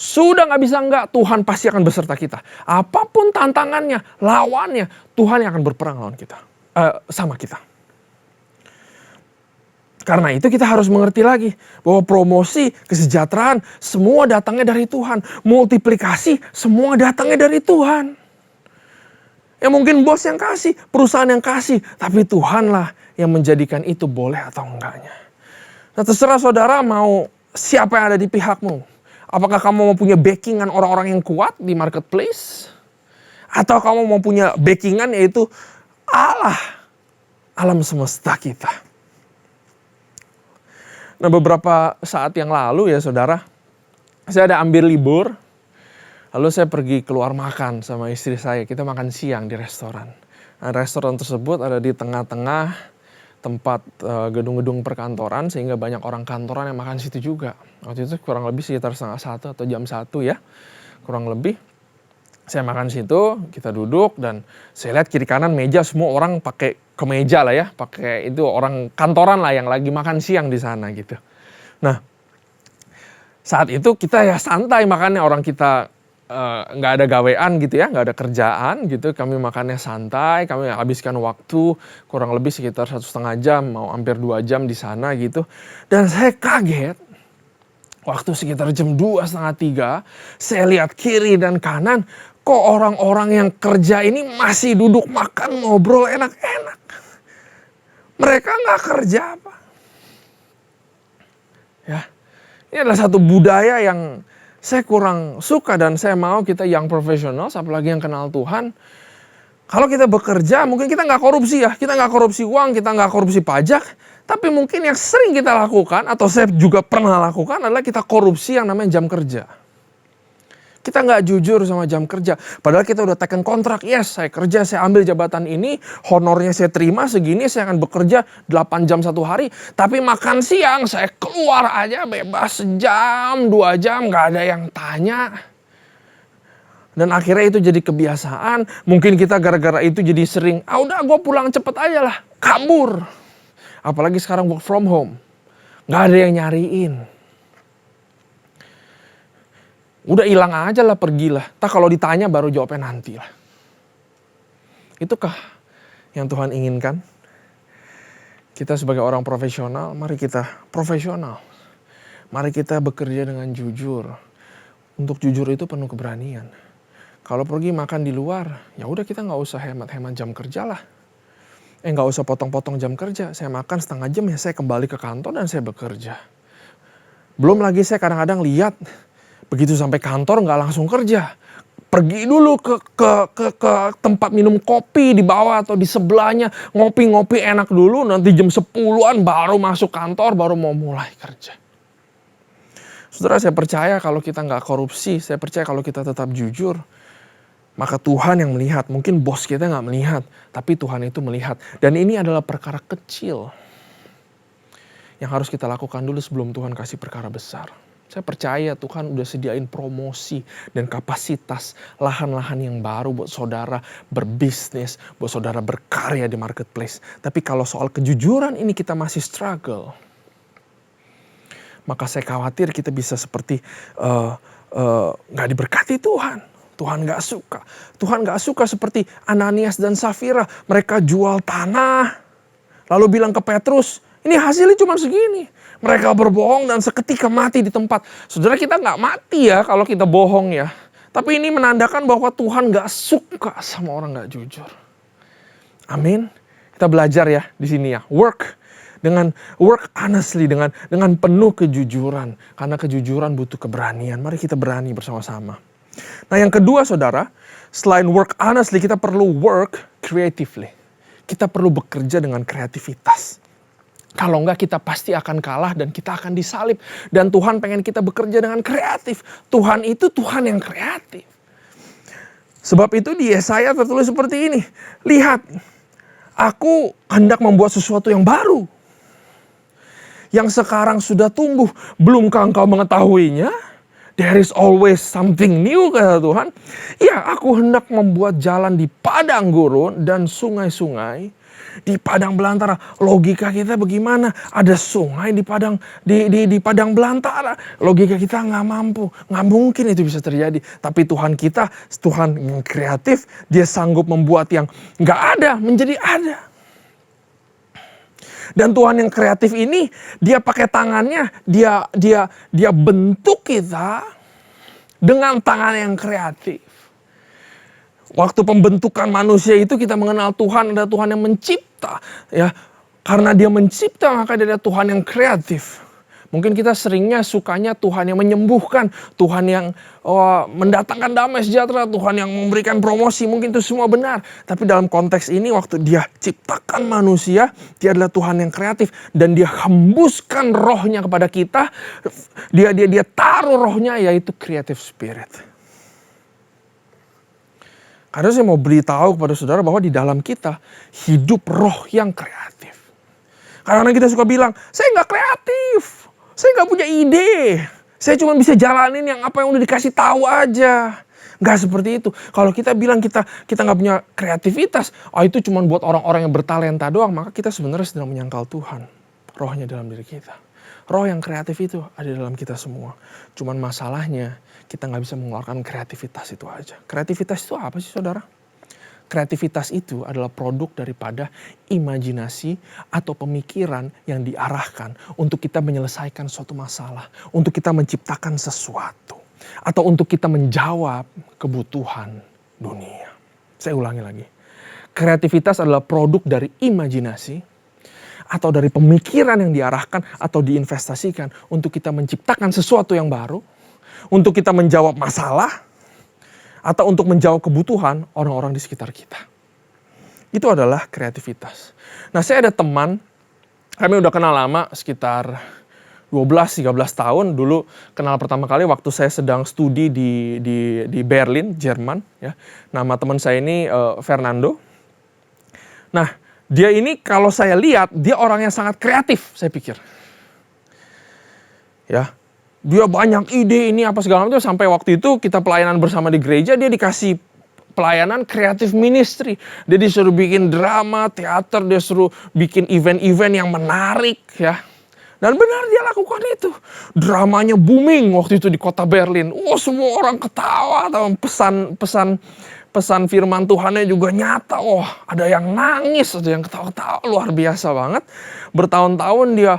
Sudah gak bisa enggak, Tuhan pasti akan beserta kita. Apapun tantangannya, lawannya, Tuhan yang akan berperang lawan kita, sama kita. Karena itu kita harus mengerti lagi bahwa promosi, kesejahteraan, semua datangnya dari Tuhan. Multiplikasi, semua datangnya dari Tuhan. Ya mungkin bos yang kasih, perusahaan yang kasih, tapi Tuhanlah yang menjadikan itu boleh atau enggaknya. Nah terserah saudara mau siapa yang ada di pihakmu. Apakah kamu mau punya backingan orang-orang yang kuat di marketplace? Atau kamu mau punya backingan yaitu Allah, alam semesta kita. Nah beberapa saat yang lalu ya saudara, saya ada ambil libur. Lalu saya pergi keluar makan sama istri saya. Kita makan siang di restoran. Nah, restoran tersebut ada di tengah-tengah tempat gedung-gedung perkantoran, sehingga banyak orang kantoran yang makan situ juga. Waktu itu kurang lebih sekitar 12:30 atau jam 1 ya, kurang lebih. Saya makan situ, kita duduk dan saya lihat kiri kanan meja semua orang pakai kemeja lah ya, pakai itu orang kantoran lah yang lagi makan siang di sana gitu. Nah, saat itu kita ya santai makannya, orang kita nggak ada gawean gitu ya, nggak ada kerjaan gitu. Kami makannya santai, kami habiskan waktu kurang lebih sekitar 1,5 jam, mau hampir 2 jam di sana gitu. Dan saya kaget, waktu sekitar jam 2, setengah 3, saya lihat kiri dan kanan, kok orang-orang yang kerja ini masih duduk makan, ngobrol enak-enak. Mereka nggak kerja apa. Ya, ini adalah satu budaya yang saya kurang suka dan saya mau kita yang profesional, apalagi yang kenal Tuhan. Kalau kita bekerja, mungkin kita nggak korupsi ya. Kita nggak korupsi uang, kita nggak korupsi pajak. Tapi mungkin yang sering kita lakukan, atau saya juga pernah lakukan, adalah kita korupsi yang namanya jam kerja. Kita nggak jujur sama jam kerja. Padahal kita udah teken kontrak, yes saya kerja, saya ambil jabatan ini, honornya saya terima segini, saya akan bekerja 8 jam 1 hari. Tapi makan siang, saya keluar aja bebas sejam, 2 jam, nggak ada yang tanya. Dan akhirnya itu jadi kebiasaan. Mungkin kita gara-gara itu jadi sering, udah gue pulang cepet aja lah, kabur. Apalagi sekarang work from home, nggak ada yang nyariin. Udah hilang aja lah, pergilah. Tak kalau ditanya baru jawabnya nanti lah. Itukah yang Tuhan inginkan? Kita sebagai orang profesional, mari kita profesional. Mari kita bekerja dengan jujur. Untuk jujur itu penuh keberanian. Kalau pergi makan di luar, ya udah kita nggak usah hemat-hemat jam kerja lah. Nggak usah potong-potong jam kerja. Saya makan setengah jam ya saya kembali ke kantor dan saya bekerja. Belum lagi saya kadang-kadang lihat, begitu sampai kantor nggak langsung kerja. Pergi dulu ke tempat minum kopi di bawah atau di sebelahnya. Ngopi-ngopi enak dulu, nanti jam 10-an baru masuk kantor, baru mau mulai kerja. Saudara, saya percaya kalau kita nggak korupsi, saya percaya kalau kita tetap jujur, maka Tuhan yang melihat. Mungkin bos kita nggak melihat, tapi Tuhan itu melihat. Dan ini adalah perkara kecil yang harus kita lakukan dulu sebelum Tuhan kasih perkara besar. Saya percaya Tuhan udah sediain promosi dan kapasitas lahan-lahan yang baru buat saudara berbisnis, buat saudara berkarya di marketplace. Tapi kalau soal kejujuran ini kita masih struggle, maka saya khawatir kita bisa seperti nggak diberkati Tuhan. Tuhan nggak suka. Tuhan nggak suka seperti Ananias dan Safira. Mereka jual tanah, lalu bilang ke Petrus, ini hasilnya cuma segini. Mereka berbohong dan seketika mati di tempat. Saudara, kita nggak mati ya kalau kita bohong ya. Tapi ini menandakan bahwa Tuhan nggak suka sama orang nggak jujur. Amin. Kita belajar ya di sini ya. Work honestly, dengan penuh kejujuran. Karena kejujuran butuh keberanian. Mari kita berani bersama-sama. Nah yang kedua saudara, selain work honestly, kita perlu work creatively. Kita perlu bekerja dengan kreativitas. Kalau enggak kita pasti akan kalah dan kita akan disalib. Dan Tuhan pengen kita bekerja dengan kreatif. Tuhan itu Tuhan yang kreatif. Sebab itu di Yesaya tertulis seperti ini. Lihat, aku hendak membuat sesuatu yang baru. Yang sekarang sudah tumbuh. Belumkah engkau mengetahuinya? There is always something new, kata Tuhan. Ya, aku hendak membuat jalan di padang gurun dan sungai-sungai di padang belantara. Logika kita bagaimana? Ada sungai di padang belantara. Logika kita nggak mampu, nggak mungkin itu bisa terjadi. Tapi Tuhan kita, Tuhan yang kreatif, Dia sanggup membuat yang nggak ada menjadi ada. Dan Tuhan yang kreatif ini, Dia pakai tangannya, dia bentuk kita dengan tangan yang kreatif. Waktu pembentukan manusia itu kita mengenal Tuhan ada Tuhan yang mencipta, ya. Karena Dia mencipta maka Dia ada Tuhan yang kreatif. Mungkin kita seringnya sukanya Tuhan yang menyembuhkan, Tuhan yang mendatangkan damai sejahtera, Tuhan yang memberikan promosi, mungkin itu semua benar. Tapi dalam konteks ini waktu Dia ciptakan manusia, Dia adalah Tuhan yang kreatif dan Dia hembuskan rohnya kepada kita. Dia taruh rohnya, yaitu creative spirit. Karena saya mau beritahu kepada saudara bahwa di dalam kita hidup roh yang kreatif. Karena kita suka bilang, saya nggak kreatif, saya nggak punya ide, saya cuma bisa jalanin yang apa yang udah dikasih tahu aja. Nggak seperti itu. Kalau kita bilang kita nggak punya kreativitas, itu cuma buat orang-orang yang bertalenta doang, maka kita sebenarnya sedang menyangkal Tuhan, rohnya dalam diri kita. Roh yang kreatif itu ada dalam kita semua. Cuman masalahnya kita nggak bisa mengeluarkan kreativitas itu aja. Kreativitas itu apa sih saudara? Kreativitas itu adalah produk daripada imajinasi atau pemikiran yang diarahkan untuk kita menyelesaikan suatu masalah, untuk kita menciptakan sesuatu, atau untuk kita menjawab kebutuhan dunia. Saya ulangi lagi. Kreativitas adalah produk dari imajinasi atau dari pemikiran yang diarahkan atau diinvestasikan untuk kita menciptakan sesuatu yang baru, untuk kita menjawab masalah, atau untuk menjawab kebutuhan orang-orang di sekitar kita. Itu adalah kreativitas. Nah, saya ada teman, kami udah kenal lama, sekitar 12-13 tahun. Dulu kenal pertama kali waktu saya sedang studi di Berlin, Jerman. Ya. Nama teman saya ini Fernando. Nah, dia ini kalau saya lihat, dia orang yang sangat kreatif, saya pikir. Ya. Dia banyak ide ini apa segala macam, sampai waktu itu kita pelayanan bersama di gereja, dia dikasih pelayanan kreatif ministry. Dia disuruh bikin drama, teater, dia suruh bikin event-event yang menarik ya. Dan benar dia lakukan itu. Dramanya booming waktu itu di kota Berlin. Semua orang ketawa, pesan firman Tuhannya juga nyata. Ada yang nangis, ada yang ketawa-ketawa, luar biasa banget. Bertahun-tahun dia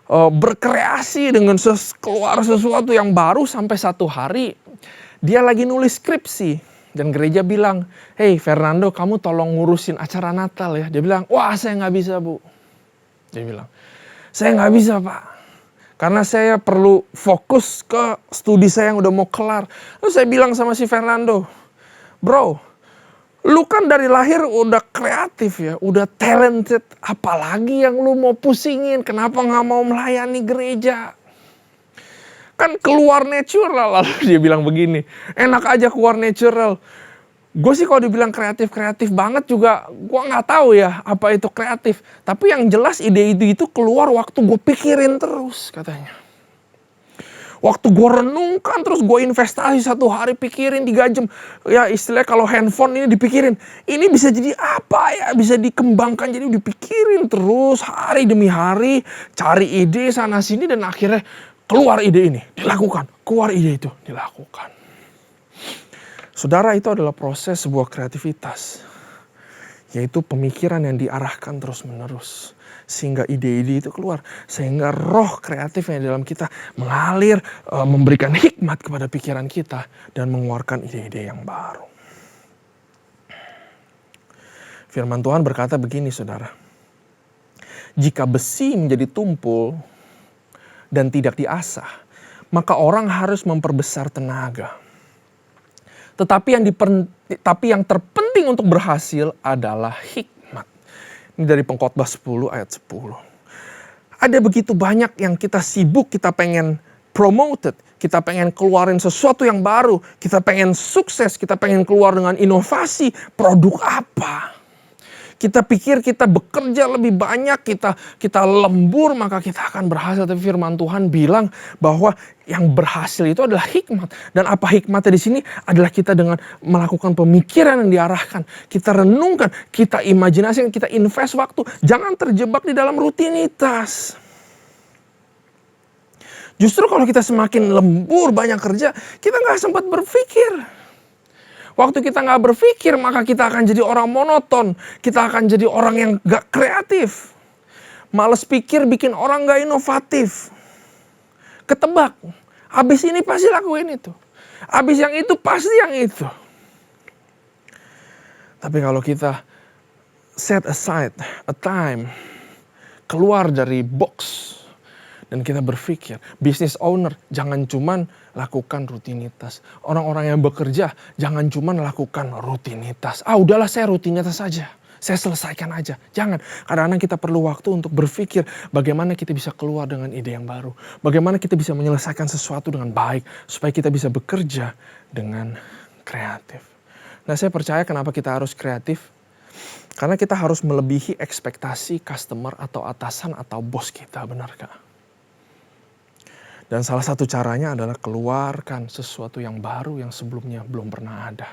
berkreasi dengan keluar sesuatu yang baru, sampai satu hari dia lagi nulis skripsi dan gereja bilang, "Hey Fernando, kamu tolong ngurusin acara Natal ya." Dia bilang, "Wah, saya nggak bisa Bu." Dia bilang, "Saya nggak bisa Pak, karena saya perlu fokus ke studi saya yang udah mau kelar." Lalu saya bilang sama si Fernando, "Bro, lu kan dari lahir udah kreatif ya, udah talented. Apalagi yang lu mau pusingin? Kenapa gak mau melayani gereja? Kan keluar natural." Lalu dia bilang begini, "Enak aja keluar natural." Gue sih kalau dibilang kreatif banget juga, gue gak tahu ya apa itu kreatif. Tapi yang jelas ide itu keluar waktu gue pikirin terus katanya. Waktu gue renungkan terus, gue investasi 1 hari, pikirin 3 jam. Ya istilahnya kalau handphone ini dipikirin, ini bisa jadi apa ya, bisa dikembangkan. Jadi dipikirin terus hari demi hari, cari ide sana sini, dan akhirnya keluar ide ini, dilakukan. Keluar ide itu, dilakukan. Saudara, itu adalah proses sebuah kreativitas. Yaitu pemikiran yang diarahkan terus menerus. Sehingga ide-ide itu keluar. Sehingga roh kreatif yang dalam kita mengalir, memberikan hikmat kepada pikiran kita, dan mengeluarkan ide-ide yang baru. Firman Tuhan berkata begini saudara. Jika besi menjadi tumpul dan tidak diasah, maka orang harus memperbesar tenaga. Tetapi yang terpenting untuk berhasil adalah hikmat. Ini dari Pengkhotbah 10 ayat 10. Ada begitu banyak yang kita sibuk, kita pengen promoted, kita pengen keluarin sesuatu yang baru, kita pengen sukses, kita pengen keluar dengan inovasi, produk apa? Kita pikir kita bekerja lebih banyak, kita lembur, maka kita akan berhasil. Tapi firman Tuhan bilang bahwa yang berhasil itu adalah hikmat. Dan apa hikmatnya di sini adalah kita dengan melakukan pemikiran yang diarahkan. Kita renungkan, kita imajinasikan, kita invest waktu. Jangan terjebak di dalam rutinitas. Justru kalau kita semakin lembur, banyak kerja, kita gak sempat berpikir. Waktu kita gak berpikir, maka kita akan jadi orang monoton. Kita akan jadi orang yang gak kreatif. Males pikir bikin orang gak inovatif. Ketebak. Habis ini pasti lakuin itu. Habis yang itu pasti yang itu. Tapi kalau kita set aside a time, keluar dari box, dan kita berpikir, business owner jangan cuman lakukan rutinitas. Orang-orang yang bekerja jangan cuman lakukan rutinitas. Udahlah saya rutinitas saja. Saya selesaikan aja. Jangan. Kadang-kadang kita perlu waktu untuk berpikir bagaimana kita bisa keluar dengan ide yang baru. Bagaimana kita bisa menyelesaikan sesuatu dengan baik. Supaya kita bisa bekerja dengan kreatif. Nah, saya percaya kenapa kita harus kreatif. Karena kita harus melebihi ekspektasi customer atau atasan atau bos kita. Benarkah? Dan salah satu caranya adalah keluarkan sesuatu yang baru yang sebelumnya belum pernah ada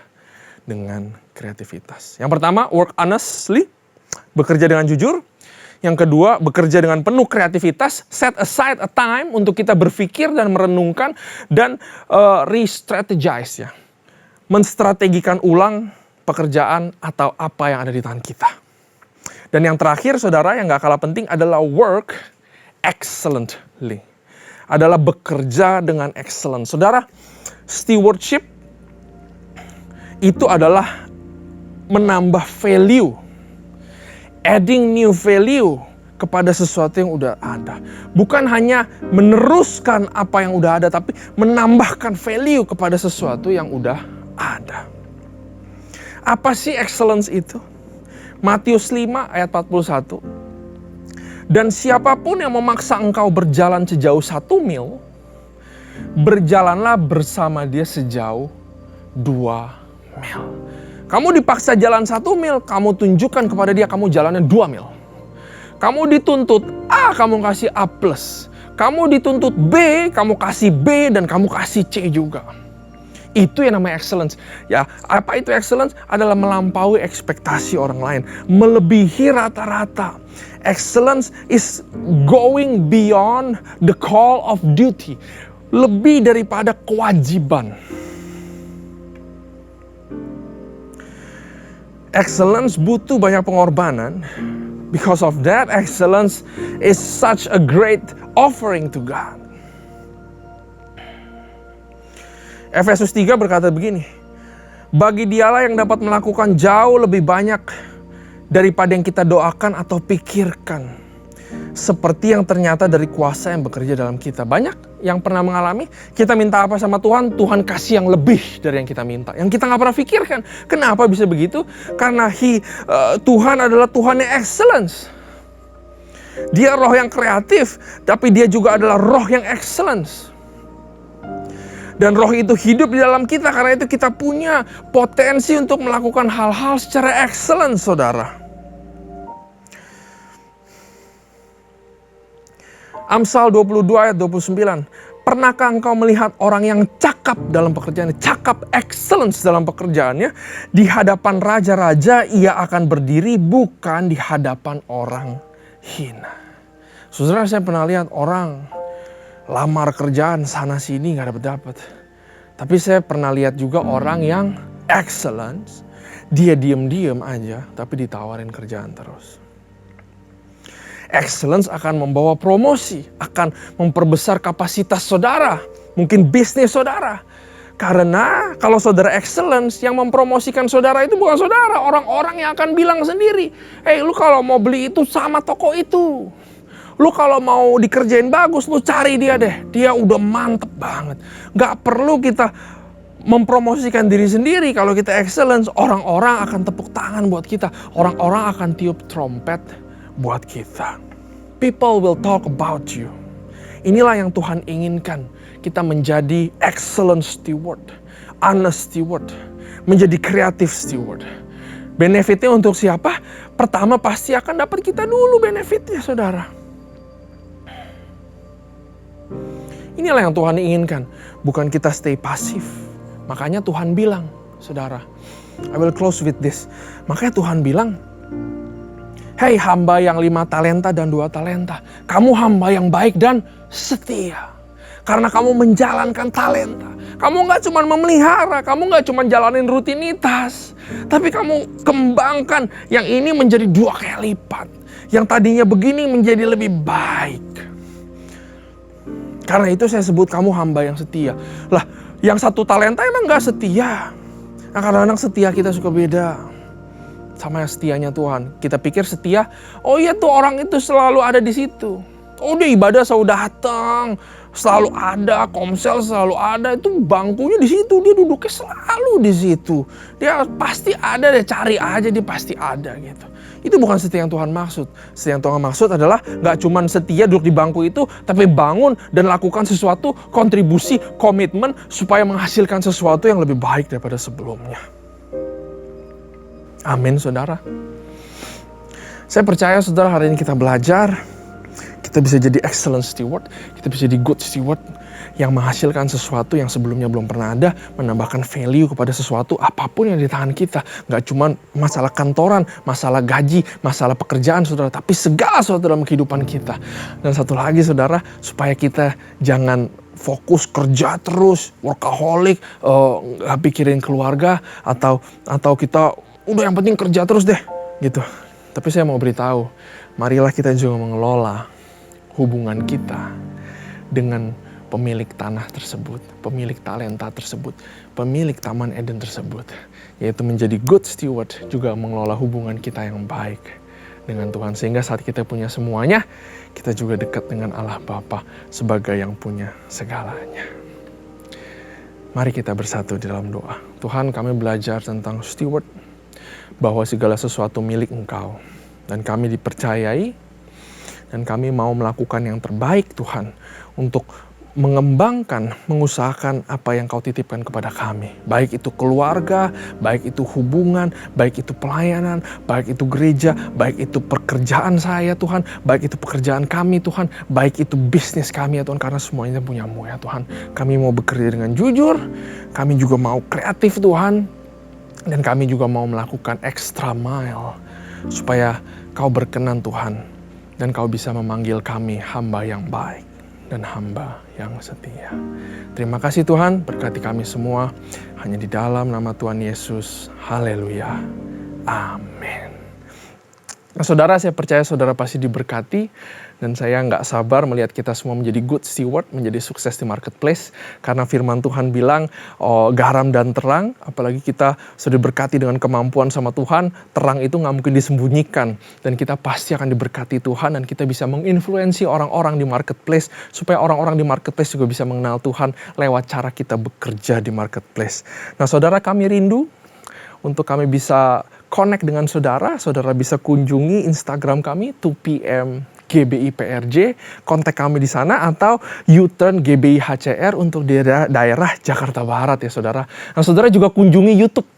dengan kreativitas. Yang pertama, work honestly, bekerja dengan jujur. Yang kedua, bekerja dengan penuh kreativitas, set aside a time untuk kita berpikir dan merenungkan dan re-strategize ya. Menstrategikan ulang pekerjaan atau apa yang ada di tangan kita. Dan yang terakhir saudara yang gak kalah penting adalah work excellently. Adalah bekerja dengan excellent. Saudara, stewardship itu adalah menambah value. Adding new value kepada sesuatu yang udah ada. Bukan hanya meneruskan apa yang udah ada, tapi menambahkan value kepada sesuatu yang udah ada. Apa sih excellence itu? Matius 5 ayat 41. Dan siapapun yang memaksa engkau berjalan sejauh 1 mil, berjalanlah bersama dia sejauh 2 mil. Kamu dipaksa jalan 1 mil, kamu tunjukkan kepada dia kamu jalannya 2 mil. Kamu dituntut A, kamu kasih A+. Kamu dituntut B, kamu kasih B, dan kamu kasih C juga. Itu yang namanya excellence. Ya, apa itu excellence? Adalah melampaui ekspektasi orang lain, melebihi rata-rata. Excellence is going beyond the call of duty. Lebih daripada kewajiban. Excellence butuh banyak pengorbanan. Because of that, excellence is such a great offering to God. Efesus 3 berkata begini, bagi dialah yang dapat melakukan jauh lebih banyak daripada yang kita doakan atau pikirkan. Seperti yang ternyata dari kuasa yang bekerja dalam kita. Banyak yang pernah mengalami, kita minta apa sama Tuhan, Tuhan kasih yang lebih dari yang kita minta. Yang kita gak pernah pikirkan. Kenapa bisa begitu? Karena Tuhan adalah Tuhan yang excellence. Dia roh yang kreatif, tapi dia juga adalah roh yang excellence. Dan roh itu hidup di dalam kita, karena itu kita punya potensi untuk melakukan hal-hal secara excellent, saudara. Amsal 22 ayat 29. Pernahkah engkau melihat orang yang cakap dalam pekerjaannya, cakap excellence dalam pekerjaannya? Di hadapan raja-raja ia akan berdiri, bukan di hadapan orang hina. Saudara, saya pernah lihat orang lamar kerjaan sana sini gak dapat. Tapi saya pernah lihat juga orang yang excellence, dia diem-diem aja tapi ditawarin kerjaan terus. Excellence akan membawa promosi, akan memperbesar kapasitas saudara, mungkin bisnis saudara. Karena kalau saudara excellence, yang mempromosikan saudara itu bukan saudara, orang-orang yang akan bilang sendiri, lu kalau mau beli itu sama toko itu. Lu kalau mau dikerjain bagus, lu cari dia deh. Dia udah mantep banget. Gak perlu kita mempromosikan diri sendiri. Kalau kita excellence, orang-orang akan tepuk tangan buat kita. Orang-orang akan tiup trompet buat kita. People will talk about you. Inilah yang Tuhan inginkan. Kita menjadi excellent steward. Honest steward. Menjadi creative steward. Benefitnya untuk siapa? Pertama pasti akan dapat kita dulu benefitnya, saudara. Inilah yang Tuhan inginkan, bukan kita stay pasif. Makanya Tuhan bilang, saudara, I will close with this. Makanya Tuhan bilang, hey hamba yang 5 talenta dan 2 talenta, kamu hamba yang baik dan setia. Karena kamu menjalankan talenta. Kamu gak cuma memelihara, kamu gak cuma jalanin rutinitas. Tapi kamu kembangkan yang ini menjadi 2 kali lipat. Yang tadinya begini menjadi lebih baik. Karena itu saya sebut kamu hamba yang setia. Lah, yang 1 talenta emang gak setia. Nah, kadang-kadang setia kita suka beda sama yang setianya Tuhan. Kita pikir setia, oh iya tuh orang itu selalu ada di situ. Oh dia ibadah selalu datang, selalu ada, komsel selalu ada. Itu bangkunya di situ, dia duduknya selalu di situ. Dia pasti ada deh, cari aja dia pasti ada gitu. Itu bukan setia yang Tuhan maksud. Setia yang Tuhan maksud adalah gak cuma setia duduk di bangku itu, tapi bangun dan lakukan sesuatu, kontribusi, komitmen, supaya menghasilkan sesuatu yang lebih baik daripada sebelumnya. Amin, saudara. Saya percaya, saudara, hari ini kita belajar, kita bisa jadi excellent steward, kita bisa jadi good steward, yang menghasilkan sesuatu yang sebelumnya belum pernah ada, menambahkan value kepada sesuatu apapun yang di tangan kita. Gak cuma masalah kantoran, masalah gaji, masalah pekerjaan saudara, tapi segala sesuatu dalam kehidupan kita. Dan satu lagi saudara, supaya kita jangan fokus kerja terus, workaholic, gak pikirin keluarga, atau kita udah yang penting kerja terus deh gitu. Tapi saya mau beritahu, marilah kita juga mengelola hubungan kita dengan pemilik tanah tersebut, pemilik talenta tersebut, pemilik Taman Eden tersebut. Yaitu menjadi good steward, juga mengelola hubungan kita yang baik dengan Tuhan. Sehingga saat kita punya semuanya, kita juga dekat dengan Allah Bapa sebagai yang punya segalanya. Mari kita bersatu di dalam doa. Tuhan, kami belajar tentang steward, bahwa segala sesuatu milik Engkau. Dan kami dipercayai, dan kami mau melakukan yang terbaik Tuhan untuk mengembangkan, mengusahakan apa yang Kau titipkan kepada kami. Baik itu keluarga, baik itu hubungan, baik itu pelayanan, baik itu gereja, baik itu pekerjaan saya Tuhan, baik itu pekerjaan kami Tuhan, baik itu bisnis kami ya Tuhan, karena semuanya punya-Mu ya Tuhan. Kami mau bekerja dengan jujur, kami juga mau kreatif Tuhan, dan kami juga mau melakukan extra mile supaya Kau berkenan Tuhan. Dan Kau bisa memanggil kami hamba yang baik dan hamba yang setia. Terima kasih Tuhan, berkati kami semua. Hanya di dalam nama Tuhan Yesus. Haleluya. Amin. Nah, saudara, saya percaya saudara pasti diberkati. Dan saya nggak sabar melihat kita semua menjadi good steward, menjadi sukses di marketplace. Karena firman Tuhan bilang, garam dan terang, apalagi kita sudah diberkati dengan kemampuan sama Tuhan, terang itu nggak mungkin disembunyikan. Dan kita pasti akan diberkati Tuhan, dan kita bisa menginfluensi orang-orang di marketplace, supaya orang-orang di marketplace juga bisa mengenal Tuhan lewat cara kita bekerja di marketplace. Nah saudara, kami rindu untuk kami bisa connect dengan saudara. Saudara bisa kunjungi Instagram kami, 2PM GBI PRJ, kontak kami di sana, atau U-Turn GBI HCR untuk daerah Jakarta Barat ya saudara. Nah saudara juga kunjungi YouTube.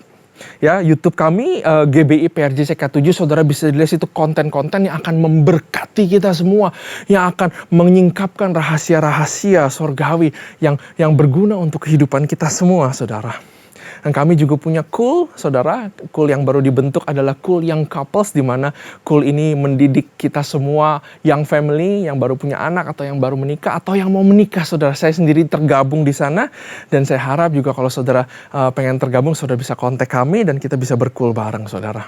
Ya, YouTube kami GBI PRJ CK7, saudara bisa dilihat itu konten-konten yang akan memberkati kita semua, yang akan menyingkapkan rahasia-rahasia sorgawi yang berguna untuk kehidupan kita semua, saudara. Dan kami juga punya Cool, saudara. Cool yang baru dibentuk adalah Cool Young Couples, di mana Cool ini mendidik kita semua young family yang baru punya anak atau yang baru menikah atau yang mau menikah, saudara. Saya sendiri tergabung di sana, dan saya harap juga kalau saudara pengen tergabung, saudara bisa kontak kami dan kita bisa bercool bareng, saudara.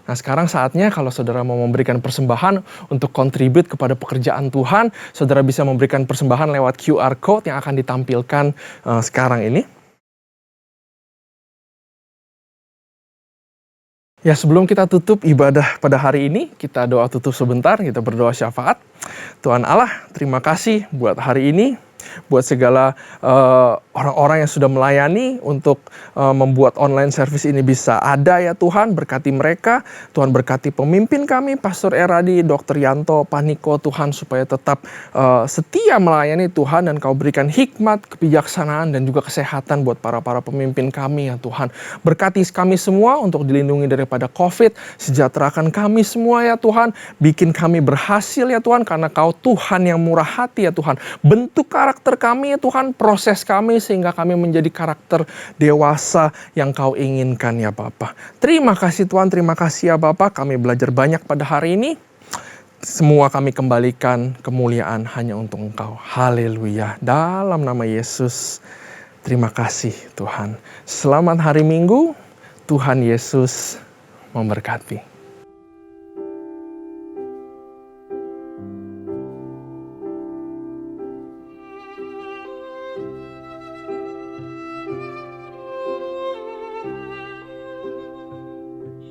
Nah sekarang saatnya kalau saudara mau memberikan persembahan untuk kontribut kepada pekerjaan Tuhan, saudara bisa memberikan persembahan lewat QR Code yang akan ditampilkan sekarang ini. Ya, sebelum kita tutup ibadah pada hari ini, kita doa tutup sebentar, kita berdoa syafaat. Tuhan Allah, terima kasih buat hari ini, buat segala orang-orang yang sudah melayani untuk membuat online service ini bisa ada ya Tuhan. Berkati mereka, Tuhan berkati pemimpin kami, Pastor Eradi, Dr. Yanto, Paniko Tuhan, supaya tetap setia melayani Tuhan, dan Kau berikan hikmat, kebijaksanaan, dan juga kesehatan buat para pemimpin kami ya Tuhan. Berkati kami semua untuk dilindungi daripada COVID, sejahterakan kami semua ya Tuhan, bikin kami berhasil ya Tuhan, karena Kau Tuhan yang murah hati ya Tuhan. Bentuk karakter kami ya Tuhan, proses kami sehingga kami menjadi karakter dewasa yang Kau inginkan ya Bapa. Terima kasih Tuhan, terima kasih ya Bapa. Kami belajar banyak pada hari ini. Semua kami kembalikan kemuliaan hanya untuk Engkau. Haleluya. Dalam nama Yesus, terima kasih Tuhan. Selamat hari Minggu. Tuhan Yesus memberkati.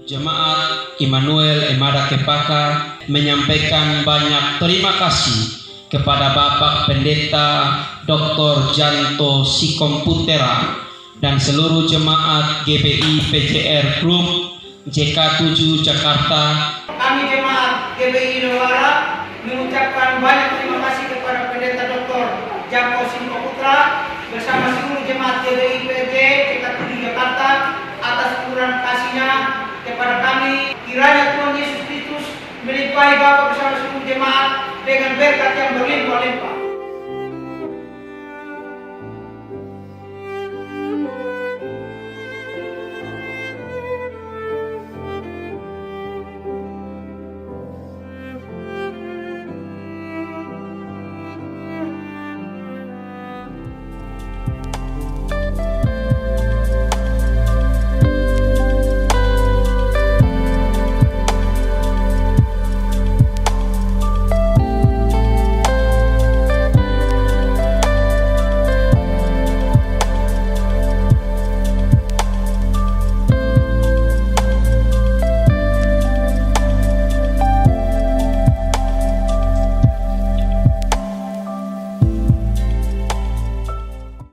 Jemaat Immanuel Emada Kepaka menyampaikan banyak terima kasih kepada Bapak Pendeta Dr. Janto Sikomputera dan seluruh jemaat GBI PJR Group JK7 Jakarta. Kami jemaat GBI Novara mengucapkan banyak terima kasih kepada Pendeta Dr. Janto Sikomputera bersama seluruh jemaat GBI PJ JK7 Jakarta atas curahan kasih-Nya kepada kami. Kiranya Tuhan Yesus Kristus melimpahi Bapa bersama seluruh jemaat dengan berkat yang berlimpah-limpah.